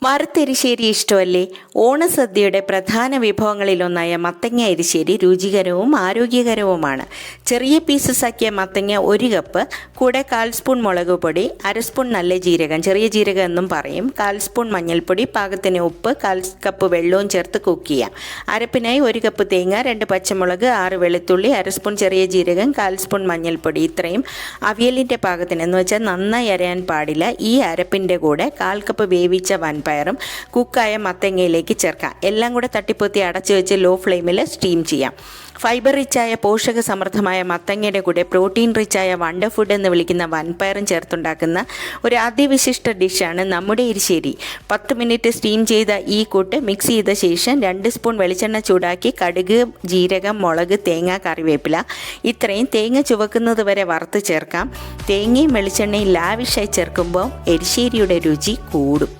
വറുത്തെരിശ്ശേരി ഇഷ്ടമല്ലേ? ഓണസദ്യയുടെ പ്രധാന വിഭവങ്ങളിലൊന്നായ മത്തങ്ങ എരിശ്ശേരി രുചികരവും ആരോഗ്യകരവുമാണ്. ചെറിയ പീസസ് ആക്കിയ മത്തങ്ങ 1 കപ്പ്, കൂടെ 1/4 സ്പൂൺ മുളക് പൊടി, 1/2 സ്പൂൺ നല്ല ജീരകം, ചെറിയ ജീരകം എന്നും പറയും, 1/4 സ്പൂൺ മഞ്ഞൾപ്പൊടി, പാകത്തിന് ഉപ്പ്, 1/4 കപ്പ് വെള്ളവും ചേർത്ത് കുക്ക് ചെയ്യാം. അരപ്പിനായി 1 കപ്പ് തേങ്ങ, 2 പച്ചമുളക്, 6 വെളുത്തുള്ളി, 1/2 സ്പൂൺ ചെറിയ ജീരകം, 1/4 സ്പൂൺ മഞ്ഞൾപ്പൊടി. ഇത്രയും അവിയലിൻ്റെ പാകത്തിന്, എന്ന് വെച്ചാൽ നന്നായി അരയാൻ പാടില്ല. ഈ അരപ്പിൻ്റെ കൂടെ 1/4 കപ്പ് വേവിച്ച വൻപയറും കുക്കായ മത്തങ്ങയിലേക്ക് ചേർക്കാം. എല്ലാം കൂടെ തട്ടിപ്പൊത്തി അടച്ചു വെച്ച് ലോ ഫ്ലെയിമിൽ സ്റ്റീം ചെയ്യാം. ഫൈബർ റിച്ചായ പോഷക സമൃദ്ധമായ മത്തങ്ങയുടെ കൂടെ പ്രോട്ടീൻ റിച്ചായ വണ്ടർ ഫുഡ് എന്ന് വിളിക്കുന്ന വൻപയറും ചേർത്തുണ്ടാക്കുന്ന ഒരു അതിവിശിഷ്ട ഡിഷാണ് നമ്മുടെ എരിശ്ശേരി. 10 മിനിറ്റ് സ്റ്റീം ചെയ്ത ഈ കൂട്ട് മിക്സ് ചെയ്ത ശേഷം 2 സ്പൂൺ വെളിച്ചെണ്ണ ചൂടാക്കി കടുക്, ജീരകം, മുളക്, തേങ്ങ, കറിവേപ്പില ഇത്രയും തേങ്ങ ചുവക്കുന്നത് വരെ വറുത്ത് ചേർക്കാം. തേങ്ങയും വെളിച്ചെണ്ണയും ലാവിഷായി ചേർക്കുമ്പോൾ എരിശ്ശേരിയുടെ രുചി കൂടും.